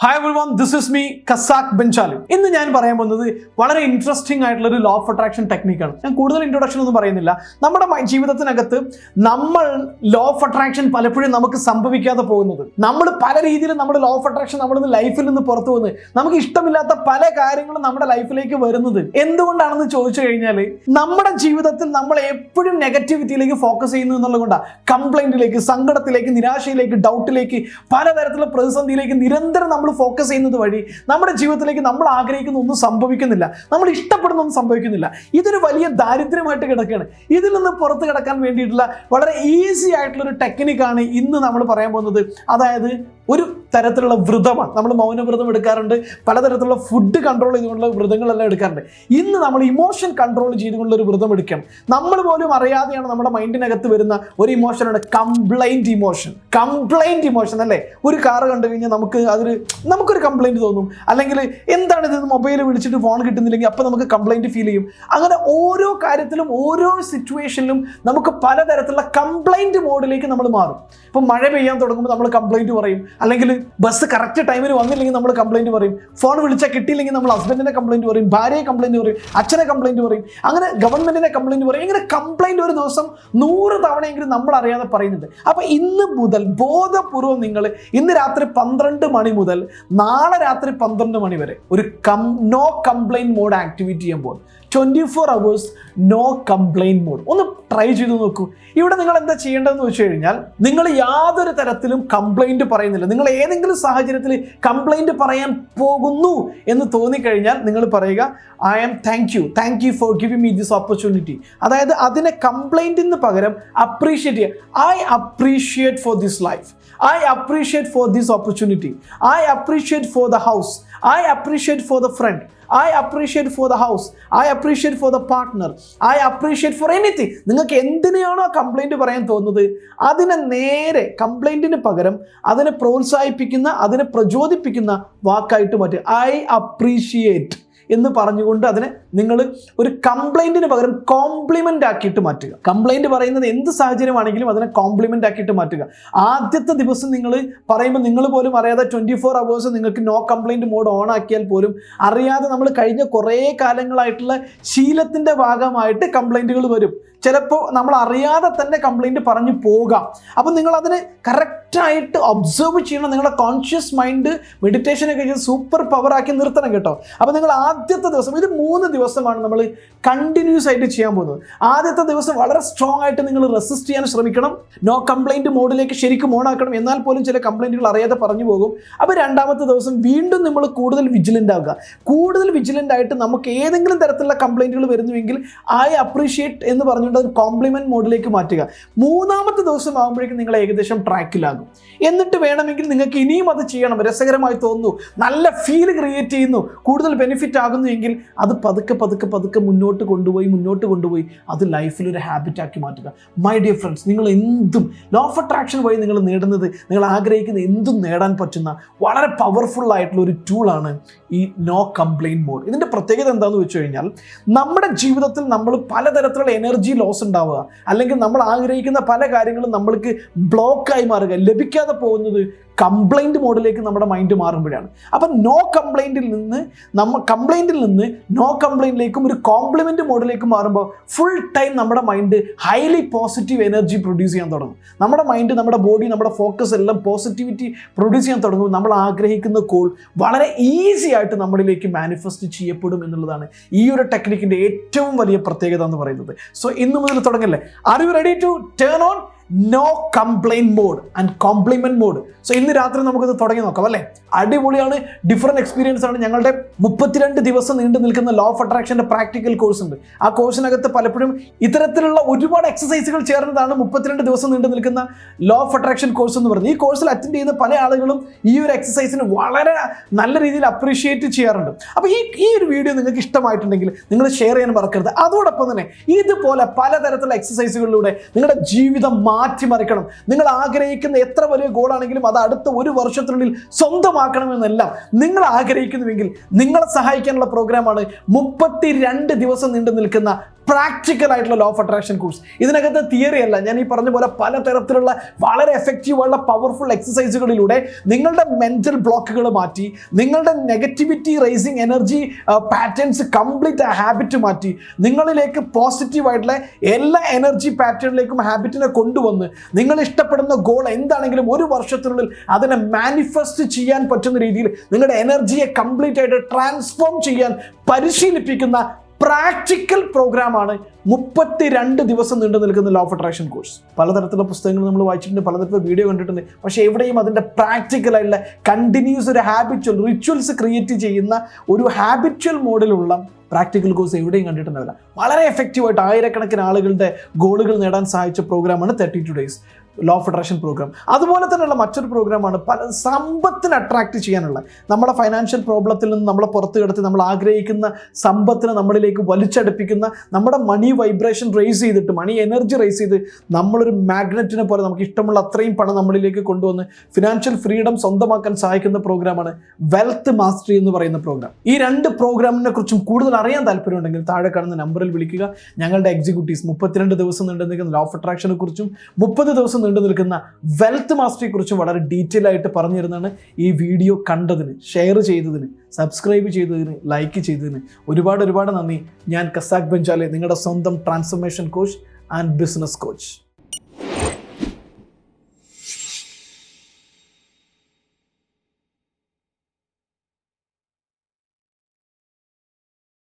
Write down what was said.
Hi everyone, this is me, Casac Benjali. ഇന്ന് ഞാൻ പറയാൻ പോകുന്നത് വളരെ ഇൻട്രസ്റ്റിംഗ് ആയിട്ടുള്ള ഒരു ലോ ഓഫ് അട്രാക്ഷൻ ടെക്നിക്കാണ്. ഞാൻ കൂടുതൽ ഇൻട്രൊഡക്ഷൻ ഒന്നും പറയുന്നില്ല. നമ്മുടെ ജീവിതത്തിനകത്ത് നമ്മൾ ലോ ഓഫ് അട്രാക്ഷൻ പലപ്പോഴും നമുക്ക് സംഭവിക്കാതെ പോകുന്നത്, നമ്മൾ പല രീതിയിൽ നമ്മുടെ ലോ ഓഫ് അട്രാക്ഷൻ നമ്മുടെ ലൈഫിൽ നിന്ന് പുറത്തു പോകുന്നത്, നമുക്ക് ഇഷ്ടമില്ലാത്ത പല കാര്യങ്ങളും നമ്മുടെ ലൈഫിലേക്ക് വരുന്നത് എന്തുകൊണ്ടാണെന്ന് ചോദിച്ചു കഴിഞ്ഞാൽ നമ്മുടെ ജീവിതത്തിൽ നമ്മൾ എപ്പോഴും നെഗറ്റിവിറ്റിയിലേക്ക് ഫോക്കസ് ചെയ്യുന്നു എന്നുള്ളതുകൊണ്ടാണ്. കംപ്ലൈന്റിലേക്ക്, സങ്കടത്തിലേക്ക്, നിരാശയിലേക്ക്, ഡൗട്ടിലേക്ക്, പലതരത്തിലുള്ള പ്രതിസന്ധിയിലേക്ക് നിരന്തരം നമ്മൾ ഫോക്കസ് ചെയ്യുന്നത് വഴി നമ്മുടെ ജീവിതത്തിലേക്ക് നമ്മൾ ആഗ്രഹിക്കുന്ന ഒന്നും സംഭവിക്കുന്നില്ല, നമ്മൾ ഇഷ്ടപ്പെടുന്ന ഒന്നും സംഭവിക്കുന്നില്ല. ഇതൊരു വലിയ ദാരിദ്ര്യമായിട്ട് കിടക്കുകയാണ്. ഇതിൽ നിന്ന് പുറത്ത് കിടക്കാൻ വേണ്ടിയിട്ടുള്ള വളരെ ഈസി ആയിട്ടുള്ള ഒരു ടെക്നിക്കാണ് ഇന്ന് നമ്മൾ പറയാൻ പോകുന്നത്. അതായത് ഒരു തരത്തിലുള്ള വ്രതമാണ്. നമ്മൾ മൗനവ്രതം എടുക്കാറുണ്ട്, പലതരത്തിലുള്ള ഫുഡ് കൺട്രോൾ ചെയ്തുകൊണ്ടുള്ള വ്രതങ്ങളെല്ലാം എടുക്കാറുണ്ട്. ഇന്ന് നമ്മൾ ഇമോഷൻ കൺട്രോൾ ചെയ്തുകൊണ്ടുള്ള ഒരു വ്രതം എടുക്കണം. നമ്മൾ പോലും അറിയാതെയാണ് നമ്മുടെ മൈൻഡിനകത്ത് വരുന്ന ഒരു ഇമോഷനാണ് കംപ്ലൈന്റ് ഇമോഷൻ. കംപ്ലൈന്റ് ഇമോഷൻ അല്ലേ? ഒരു കാറ് കണ്ടു കഴിഞ്ഞാൽ നമുക്കൊരു കംപ്ലൈന്റ് തോന്നും, അല്ലെങ്കിൽ എന്താണ് ഇത്, മൊബൈൽ വിളിച്ചിട്ട് ഫോൺ കിട്ടുന്നില്ലെങ്കിൽ അപ്പം നമുക്ക് കംപ്ലൈന്റ് ഫീൽ ചെയ്യും. അങ്ങനെ ഓരോ കാര്യത്തിലും ഓരോ സിറ്റുവേഷനിലും നമുക്ക് പലതരത്തിലുള്ള കംപ്ലൈന്റ് മോഡിലേക്ക് നമ്മൾ മാറും. ഇപ്പം മഴ പെയ്യാൻ തുടങ്ങുമ്പോൾ നമ്മൾ കംപ്ലൈന്റ് പറയും, അല്ലെങ്കിൽ ബസ് കറക്റ്റ് ടൈമിന് വന്നില്ലെങ്കിൽ നമ്മൾ കംപ്ലൈന്റ് പറയും, ഫോൺ വിളിച്ചാൽ കിട്ടിയില്ലെങ്കിൽ നമ്മൾ ഹസ്ബൻഡിനെ കംപ്ലൈന്റ് പറയും, ഭാര്യയെ കംപ്ലൈന്റ് പറയും, അച്ഛനെ കംപ്ലൈന്റ് പറയും, അങ്ങനെ ഗവൺമെന്റിനെ കംപ്ലൈന്റ് പറയും. ഇങ്ങനെ കംപ്ലൈന്റ് ഒരു ദിവസം 100 തവണയെങ്കിലും നമ്മൾ അറിയാതെ പറയുന്നുണ്ട്. അപ്പൊ ഇന്ന് മുതൽ ബോധപൂർവ്വം നിങ്ങൾ ഇന്ന് രാത്രി 12 മണി മുതൽ നാളെ രാത്രി 12 മണി വരെ ഒരു നോ കംപ്ലൈന്റ് മോഡ് ആക്ടിവേറ്റ് ചെയ്യുമ്പോൾ 24 hours നോ കംപ്ലൈന്റ് മോഡ് ഒന്ന് ട്രൈ ചെയ്ത് നോക്കൂ. ഇവിടെ നിങ്ങൾ എന്താ ചെയ്യേണ്ടതെന്ന് വെച്ച് കഴിഞ്ഞാൽ, നിങ്ങൾ യാതൊരു തരത്തിലും കംപ്ലൈന്റ് പറയുന്നില്ല. നിങ്ങൾ ഏതെങ്കിലും സാഹചര്യത്തിൽ കംപ്ലൈന്റ് പറയാൻ പോകുന്നു എന്ന് തോന്നിക്കഴിഞ്ഞാൽ നിങ്ങൾ പറയുക, I am thank you for giving me this opportunity. അതായത് അതിനെ കംപ്ലൈന്റിന് പകരം അപ്രീഷിയേറ്റ് ചെയ്യുക. I appreciate for this life, I appreciate for this opportunity, I appreciate for the house, I appreciate for the friend, I appreciate for the house, I appreciate for the partner, I appreciate for anything. നിങ്ങൾക്ക് എന്തിനാണോ complaint പറയാൻ തോന്നുന്നത് അതിനെ നേരെ കംപ്ലൈൻറ്റിന് പകരം അതിനെ പ്രോത്സാഹിപ്പിക്കുന്ന, അതിനെ പ്രചോദിപ്പിക്കുന്ന വാക്കായിട്ട് മാറ്റുക. ഐ അപ്രീഷിയേറ്റ് എന്ന് പറഞ്ഞുകൊണ്ട് അതിനെ നിങ്ങൾ ഒരു കംപ്ലൈൻറ്റിന് പകരം കോംപ്ലിമെൻ്റ് ആക്കിയിട്ട് മാറ്റുക. കംപ്ലൈൻറ്റ് പറയുന്നത് എന്ത് സാഹചര്യമാണെങ്കിലും അതിനെ കോംപ്ലിമെൻ്റ് ആക്കിയിട്ട് മാറ്റുക. ആദ്യത്തെ ദിവസം നിങ്ങൾ പറയുമ്പോൾ നിങ്ങൾ പോലും അറിയാതെ 24 hours നിങ്ങൾക്ക് നോ കംപ്ലൈൻറ്റ് മോഡ് ഓൺ ആക്കിയാൽ പോലും അറിയാതെ നമ്മൾ കഴിഞ്ഞ കുറേ കാലങ്ങളായിട്ടുള്ള ശീലത്തിൻ്റെ ഭാഗമായിട്ട് കംപ്ലൈൻറ്റുകൾ വരും. ചിലപ്പോൾ നമ്മൾ അറിയാതെ തന്നെ കംപ്ലൈൻറ്റ് പറഞ്ഞു പോകാം. അപ്പം നിങ്ങൾ അതിനെ കറക്റ്റായിട്ട് ഒബ്സർവ് ചെയ്യണം. നിങ്ങളുടെ കോൺഷ്യസ് മൈൻഡ് മെഡിറ്റേഷനൊക്കെ ചെയ്ത് സൂപ്പർ പവർ ആക്കി നിർത്തണം കേട്ടോ. അപ്പോൾ നിങ്ങൾ ആദ്യത്തെ ദിവസം, ഇത് 3 ദിവസമാണ് നമ്മൾ കണ്ടിന്യൂസ് ആയിട്ട് ചെയ്യാൻ പോകുന്നത്. ആദ്യത്തെ ദിവസം വളരെ സ്ട്രോങ് ആയിട്ട് നിങ്ങൾ റെസിസ്റ്റ് ചെയ്യാൻ ശ്രമിക്കണം. നോ കംപ്ലൈൻറ്റ് മോഡിലേക്ക് ശരിക്കും ഓൺ ആക്കണം. എന്നാൽ പോലും ചില കംപ്ലൈൻറ്റുകൾ അറിയാതെ പറഞ്ഞു പോകും. അപ്പോൾ രണ്ടാമത്തെ ദിവസം വീണ്ടും നമ്മൾ കൂടുതൽ വിജിലൻ്റ് ആവുക. കൂടുതൽ വിജിലൻ്റ് ആയിട്ട് നമുക്ക് ഏതെങ്കിലും തരത്തിലുള്ള കംപ്ലൈൻറ്റുകൾ വരുന്നുവെങ്കിൽ ഐ അപ്രീഷിയേറ്റ് എന്ന് പറഞ്ഞു ഒരു കോംപ്ലിമെന്റ് മോഡിലേക്ക് മാറ്റുക. മൂന്നാമത്തെ ദിവസം ആകുമ്പോഴേക്കും നിങ്ങൾ ഏകദേശം ട്രാക്കിലാകും. എന്നിട്ട് വേണമെങ്കിൽ നിങ്ങൾക്ക് ഇനിയും അത് ചെയ്യണം, രസകരമായി തോന്നുന്നു, നല്ല ഫീൽ ക്രിയേറ്റ് ചെയ്യുന്നു, കൂടുതൽ ബെനിഫിറ്റ് ആകുന്നു എങ്കിൽ അത് പതുക്കെ പതുക്കെ പതുക്കെ മുന്നോട്ട് കൊണ്ടുപോയി അത് ലൈഫിൽ ഒരു ഹാബിറ്റ് ആക്കി മാറ്റുക. മൈ ഡിയർ ഫ്രണ്ട്സ്, നിങ്ങൾ എന്തും ലോ ഓഫ് അട്രാക്ഷൻ വഴി നിങ്ങൾ നേടുന്നത്, നിങ്ങൾ ആഗ്രഹിക്കുന്ന എന്തും നേടാൻ പറ്റുന്ന വളരെ പവർഫുൾ ആയിട്ടുള്ള ഒരു ടൂളാണ് ഈ നോ കംപ്ലൈൻറ്റ് മോഡ്. ഇതിൻ്റെ പ്രത്യേകത എന്താണെന്ന് വെച്ച് കഴിഞ്ഞാൽ, നമ്മുടെ ജീവിതത്തിൽ നമ്മൾ പലതരത്തിലുള്ള എനർജി ലോസ് ഉണ്ടാവുക, അല്ലെങ്കിൽ നമ്മൾ ആഗ്രഹിക്കുന്ന പല കാര്യങ്ങളും നമ്മൾക്ക് ബ്ലോക്കായി മാറുക, ലഭിക്കാതെ പോകുന്നത് കംപ്ലൈൻറ്റ് മോഡിലേക്ക് നമ്മുടെ മൈൻഡ് മാറുമ്പോഴാണ്. അപ്പം നോ കംപ്ലൈൻറ്റിൽ നിന്ന് നോ കംപ്ലൈൻറ്റിലേക്കും ഒരു കോംപ്ലിമെൻറ്റ് മോഡിലേക്ക് മാറുമ്പോൾ ഫുൾ ടൈം നമ്മുടെ mind highly positive energy produce ചെയ്യാൻ തുടങ്ങും. നമ്മുടെ മൈൻഡ്, നമ്മുടെ ബോഡി, നമ്മുടെ ഫോക്കസ് എല്ലാം പോസിറ്റിവിറ്റി പ്രൊഡ്യൂസ് ചെയ്യാൻ തുടങ്ങും. നമ്മൾ ആഗ്രഹിക്കുന്ന കോൾ വളരെ ഈസി ആയിട്ട് നമ്മളിലേക്ക് മാനിഫെസ്റ്റ് ചെയ്യപ്പെടും എന്നുള്ളതാണ് ഈ ഒരു ടെക്നിക്കിൻ്റെ ഏറ്റവും വലിയ പ്രത്യേകത എന്ന് പറയുന്നത്. സോ ഇന്ന് മുതൽ തുടങ്ങല്ലേ. Are you ready to turn on no complaint mode and compliment mode? So ഇന്ന് രാത്രി നമുക്കത് തുടങ്ങി നോക്കാം അല്ലേ? അടിപൊളിയാണ്, ഡിഫറെൻറ്റ് എക്സ്പീരിയൻസ് ആണ്. ഞങ്ങളുടെ 32 ദിവസം നീണ്ടു നിൽക്കുന്ന ലോ ഓഫ് അട്രാക്ഷൻ്റെ പ്രാക്ടിക്കൽ കോഴ്സ് ഉണ്ട്. ആ കോഴ്സിനകത്ത് പലപ്പോഴും ഇത്തരത്തിലുള്ള ഒരുപാട് എക്സസൈസുകൾ ചേർന്നതാണ് 32 ദിവസം നീണ്ടു നിൽക്കുന്ന ലോ ഓഫ് അട്രാക്ഷൻ കോഴ്സ് എന്ന് പറയുന്നത്. ഈ കോഴ്സിൽ അറ്റൻഡ് ചെയ്യുന്ന പല ആളുകളും ഈ ഒരു എക്സസൈസിന് വളരെ നല്ല രീതിയിൽ അപ്രീഷിയേറ്റ് ചെയ്യാറുണ്ട്. അപ്പോൾ ഈ ഒരു വീഡിയോ നിങ്ങൾക്ക് ഇഷ്ടമായിട്ടുണ്ടെങ്കിൽ നിങ്ങൾ ഷെയർ ചെയ്യാൻ മറക്കരുത്. അതോടൊപ്പം തന്നെ ഇതുപോലെ പലതരത്തിലുള്ള എക്സസൈസുകളിലൂടെ നിങ്ങളുടെ ജീവിതം മാറ്റിമറിക്കണം. നിങ്ങൾ ആഗ്രഹിക്കുന്ന എത്ര വലിയ ഗോളാണെങ്കിലും അത് അടുത്ത 1 വർഷത്തിനുള്ളിൽ സ്വന്തമാക്കണമെന്നെല്ലാം നിങ്ങൾ ആഗ്രഹിക്കുന്നുവെങ്കിൽ നിങ്ങളെ സഹായിക്കാനുള്ള പ്രോഗ്രാമാണ് 32 ദിവസം നീണ്ടു നിൽക്കുന്ന പ്രാക്ടിക്കൽ ആയിട്ടുള്ള ലോ ഓഫ് അട്രാക്ഷൻ കോഴ്സ്. ഇതിനകത്ത് തിയറി അല്ല, ഞാൻ ഈ പറഞ്ഞ പോലെ പലതരത്തിലുള്ള വളരെ എഫക്റ്റീവായുള്ള പവർഫുൾ എക്സസൈസുകളിലൂടെ നിങ്ങളുടെ മെന്റൽ ബ്ലോക്കുകൾ മാറ്റി, നിങ്ങളുടെ negativity racing energy patterns complete habit മാറ്റി, നിങ്ങളിലേക്ക് പോസിറ്റീവായിട്ടുള്ള എല്ലാ എനർജി പാറ്റേണിലേക്കും ഹാബിറ്റിനെ കൊണ്ടുവന്ന് നിങ്ങൾ ഇഷ്ടപ്പെടുന്ന ഗോൾ എന്താണെങ്കിലും ഒരു വർഷത്തിനുള്ളിൽ അതിനെ മാനിഫെസ്റ്റ് ചെയ്യാൻ പറ്റുന്ന രീതിയിൽ നിങ്ങളുടെ എനർജിയെ കംപ്ലീറ്റ് ആയിട്ട് ട്രാൻസ്ഫോം ചെയ്യാൻ പരിശീലിപ്പിക്കുന്ന പ്രാക്ടിക്കൽ പ്രോഗ്രാമാണ് 32 ദിവസം നീണ്ടു നിൽക്കുന്ന ലോ ഓഫ് അട്രാക്ഷൻ കോഴ്സ്. പലതരത്തിലുള്ള പുസ്തകങ്ങൾ നമ്മൾ വായിച്ചിട്ടുണ്ട്, പലതരത്തിലുള്ള വീഡിയോ കണ്ടിട്ടുണ്ട്. പക്ഷേ എവിടെയും അതിൻ്റെ പ്രാക്ടിക്കലായിട്ടുള്ള കണ്ടിന്യൂസ് ഒരു ഹാബിച്വൽ റിച്വൽസ് ക്രിയേറ്റ് ചെയ്യുന്ന ഒരു ഹാബിച്വൽ മോഡിലുള്ള പ്രാക്ടിക്കൽ കോഴ്സ് എവിടെയും കണ്ടിട്ടുണ്ടാവില്ല. വളരെ എഫക്റ്റീവായിട്ട് ആയിരക്കണക്കിന് ആളുകളുടെ ഗോളുകൾ നേടാൻ സഹായിച്ച പ്രോഗ്രാമാണ് 32 days law of attraction program. അതുപോലെ തന്നെയുള്ള മറ്റൊരു പ്രോഗ്രാമാണ് പല സമ്പത്തിനെ അട്രാക്ട് ചെയ്യാനുള്ള, നമ്മുടെ ഫൈനാൻഷ്യൽ പ്രോബ്ലത്തിൽ നിന്ന് നമ്മളെ പുറത്ത് കിടത്തി നമ്മൾ ആഗ്രഹിക്കുന്ന സമ്പത്തിനെ നമ്മളിലേക്ക് വലിച്ചടുപ്പിക്കുന്ന, നമ്മുടെ മണി വൈബ്രേഷൻ റേസ് ചെയ്തിട്ട്, മണി എനർജി റേസ് ചെയ്ത് നമ്മളൊരു മാഗ്നറ്റിനെ പോലെ നമുക്ക് ഇഷ്ടമുള്ള അത്രയും പണം നമ്മളിലേക്ക് കൊണ്ടുവന്ന് ഫിനാൻഷ്യൽ ഫ്രീഡം സ്വന്തമാക്കാൻ സഹായിക്കുന്ന പ്രോഗ്രാമാണ് വെൽത്ത് മാസ്റ്ററി എന്ന് പറയുന്ന പ്രോഗ്രാം. ഈ 2 പ്രോഗ്രാമിനെ കുറിച്ചും കൂടുതൽ അറിയാൻ താല്പര്യമുണ്ടെങ്കിൽ താഴെ കാണുന്ന നമ്പറിൽ വിളിക്കുക. ഞങ്ങളുടെ എക്സിക്യൂട്ടീവ്സ് 32 ദിവസം നീണ്ടു നിൽക്കുന്ന ലോ ഓഫ് അട്രാക്ഷനെ കുറിച്ചും 30 ദിവസം നീണ്ടു നിൽക്കുന്ന വെൽത്ത് മാസ്റ്ററിയെ കുറിച്ചും വളരെ ഡീറ്റെയിൽ ആയിട്ട് പറഞ്ഞു തരുന്നതാണ്. ഈ വീഡിയോ കണ്ടതിന്, ഷെയർ ചെയ്തതിന്, സബ്സ്ക്രൈബ് ചെയ്തതിന്, ലൈക്ക് ചെയ്തതിന് ഒരുപാട് നന്ദി. ഞാൻ കസാക് ബെഞ്ചാലി, നിങ്ങളുടെ സ്വന്തം transformation coach and business coach.